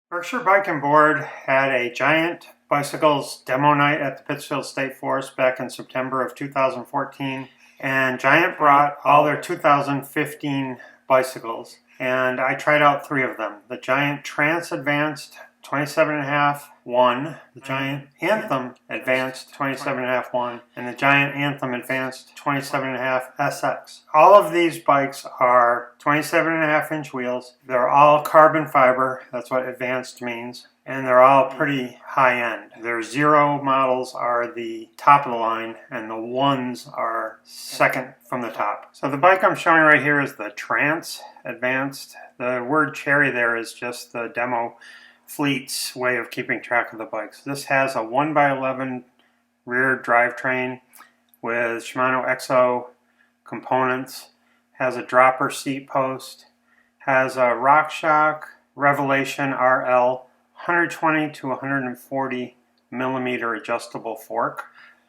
Berkshire Bike and Board had a Giant Bicycles demo night at the Pittsfield State Forest back in September of 2014, and Giant brought all their 2015 bicycles, and I tried out 3 of them. The Giant Trance Advanced 27.5 1, the Giant Anthem Advanced 27.5 1, and the Giant Anthem Advanced 27.5 SX. All of these bikes are 27.5-inch wheels. They're all carbon fiber, that's what advanced means, and they're all pretty high-end. Their 0 models are the top of the line, and the 1s are second from the top. So the bike I'm showing right here is the Trance Advanced. The word cherry there is just the demo fleet's way of keeping track of the bikes. This has a 1x11 rear drivetrain with Shimano EXO components, has a dropper seat post, has a RockShox Revelation RL 120 to 140 millimeter adjustable fork.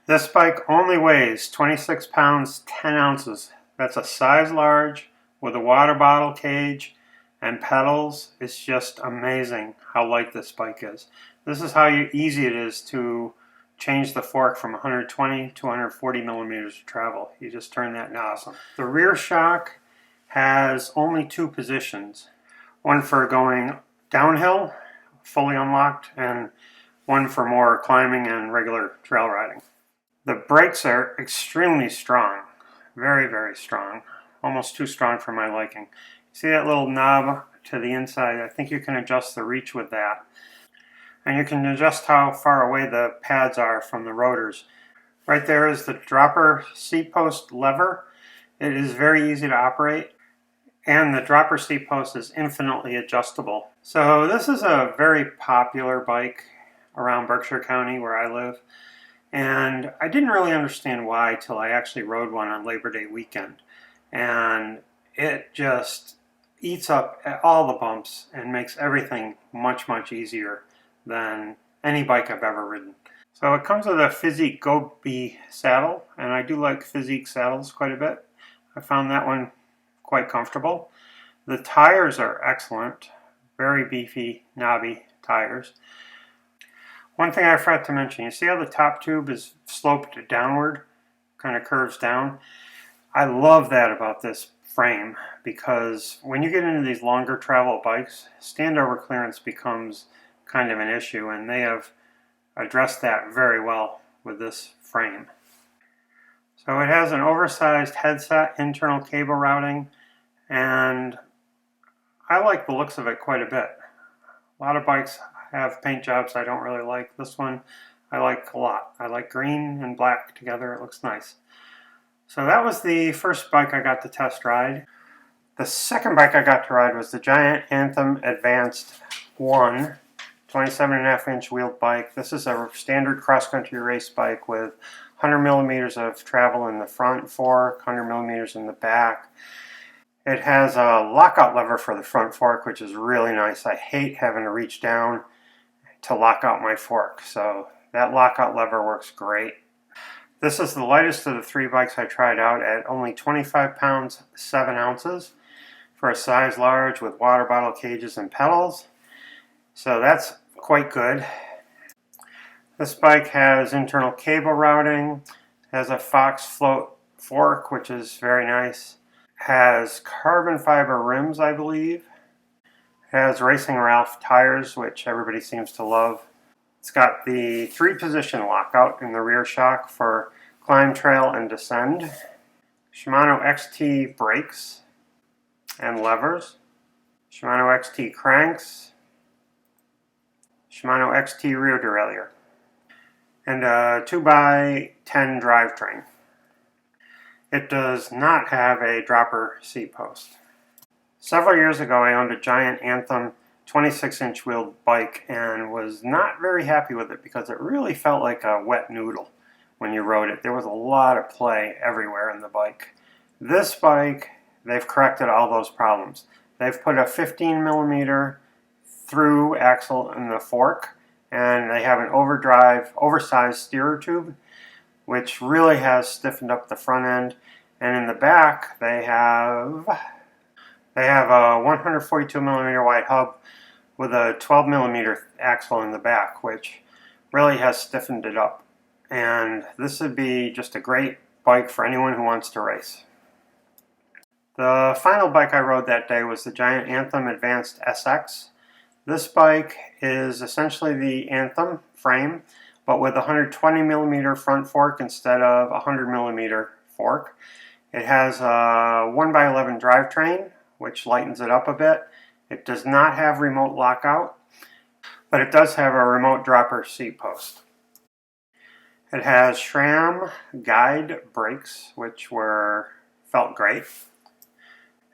This bike only weighs 26 pounds 10 ounces. That's a size large with a water bottle cage and pedals. It's just amazing how light this bike is. This is how easy it is to change the fork from 120 to 140 millimeters of travel. You just turn that knob. The rear shock has only 2 positions. One for going downhill, fully unlocked, and one for more climbing and regular trail riding. The brakes are extremely strong, very, very strong, almost too strong for my liking. See that little knob to the inside? I think you can adjust the reach with that. And you can adjust how far away the pads are from the rotors. Right there is the dropper seat post lever. It is very easy to operate, and the dropper seat post is infinitely adjustable. So this is a very popular bike around Berkshire County where I live, and I didn't really understand why till I actually rode one on Labor Day weekend. And it just eats up all the bumps and makes everything much, much easier than any bike I've ever ridden. So it comes with a Physique Gobi saddle, and I do like Physique saddles quite a bit. I found that one quite comfortable. The tires are excellent, very beefy, knobby tires. One thing I forgot to mention, you see how the top tube is sloped downward, kind of curves down? I love that about this frame, because when you get into these longer travel bikes, standover clearance becomes kind of an issue, and they have addressed that very well with this frame. So it has an oversized headset, internal cable routing, and I like the looks of it quite a bit. A lot of bikes have paint jobs I don't really like. This one I like a lot. I like green and black together. It looks nice. So that was the first bike I got to test ride. The second bike I got to ride was the Giant Anthem Advanced 1, 27.5-inch wheeled bike. This is a standard cross-country race bike with 100 millimeters of travel in the front fork, 100 millimeters in the back. It has a lockout lever for the front fork, which is really nice. I hate having to reach down to lock out my fork, so that lockout lever works great. This is the lightest of the 3 bikes I tried out at only 25 pounds 7 ounces for a size large with water bottle cages and pedals. So that's quite good. This bike has internal cable routing, has a Fox float fork, which is very nice, has carbon fiber rims, I believe, has Racing Ralph tires, which everybody seems to love. It's got the 3-position lockout in the rear shock for climb, trail, and descend. Shimano XT brakes and levers. Shimano XT cranks. Shimano XT rear derailleur. And a 2x10 drivetrain. It does not have a dropper seat post. Several years ago I owned a Giant Anthem 26-inch wheeled bike and was not very happy with it because it really felt like a wet noodle when you rode it. There was a lot of play everywhere in the bike. This bike, they've corrected all those problems. They've put a 15 millimeter through axle in the fork, and they have an oversized steerer tube, which really has stiffened up the front end. And in the back, they have a 142 millimeter wide hub with a 12mm axle in the back, which really has stiffened it up. And this would be just a great bike for anyone who wants to race. The final bike I rode that day was the Giant Anthem Advanced SX. This bike is essentially the Anthem frame, but with a 120mm front fork instead of a 100mm fork. It has a 1x11 drivetrain, which lightens it up a bit. It does not have remote lockout, but it does have a remote dropper seat post. It has SRAM guide brakes, which felt great.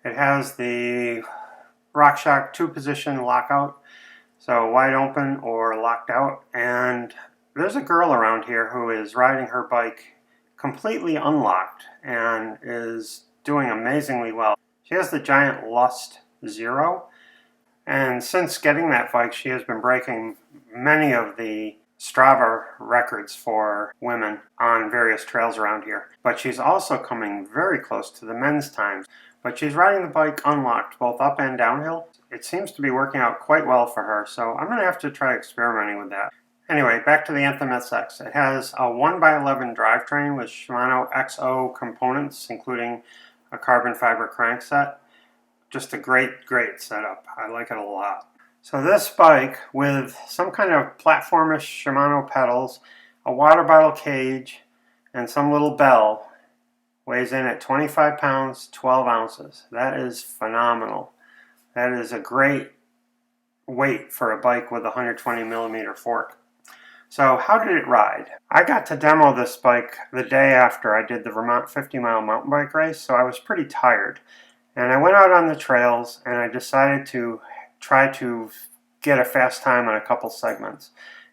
It has the RockShox 2-position lockout, so wide open or locked out. And there's a girl around here who is riding her bike completely unlocked and is doing amazingly well. She has the Giant Lust Zero, and since getting that bike, she has been breaking many of the Strava records for women on various trails around here. But she's also coming very close to the men's times. But she's riding the bike unlocked, both up and downhill. It seems to be working out quite well for her, so I'm going to have to try experimenting with that. Anyway, back to the Anthem SX. It has a 1x11 drivetrain with Shimano XO components, including a carbon fiber crankset. Just a great setup. I like it a lot. So this bike, with some kind of platformish Shimano pedals, a water bottle cage, and some little bell, weighs in at 25 pounds, 12 ounces. That is phenomenal. That is a great weight for a bike with a 120mm fork. So how did it ride? I got to demo this bike the day after I did the Vermont 50-mile mountain bike race, so I was pretty tired. And I went out on the trails and I decided to try to get a fast time on a couple segments.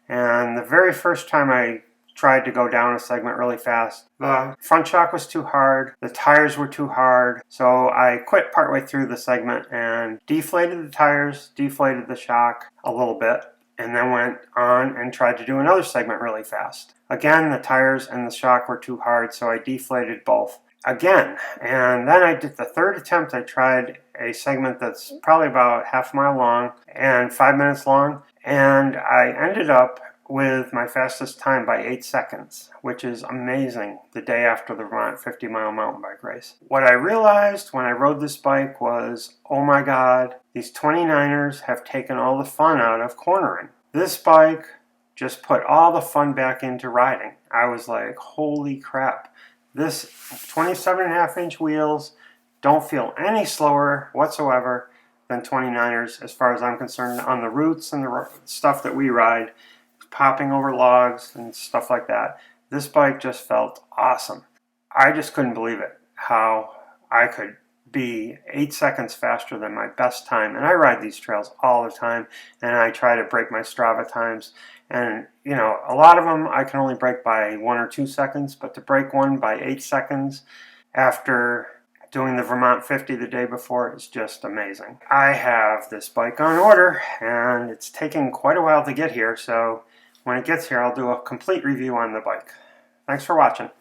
And the very first time I tried to go down a segment really fast, the front shock was too hard, the tires were too hard, so I quit partway through the segment and deflated the tires, deflated the shock a little bit, and then went on and tried to do another segment really fast. Again, the tires and the shock were too hard, so I deflated both again. And then I did the third attempt. I tried a segment that's probably about half a mile long and 5 minutes long, and I ended up with my fastest time by 8 seconds, which is amazing the day after the Vermont 50-mile mountain bike race. What I realized when I rode this bike was, oh my God, these 29ers have taken all the fun out of cornering. This bike just put all the fun back into riding. I was like, holy crap. This 27.5-inch wheels don't feel any slower whatsoever than 29ers as far as I'm concerned on the routes and the stuff that we ride, popping over logs and stuff like that. This bike just felt awesome. I just couldn't believe it, how I could be 8 seconds faster than my best time. And I ride these trails all the time, and I try to break my Strava times. And, you know, a lot of them I can only break by 1 or 2 seconds, but to break one by 8 seconds after doing the Vermont 50 the day before is just amazing. I have this bike on order, and it's taking quite a while to get here, so when it gets here, I'll do a complete review on the bike. Thanks for watching.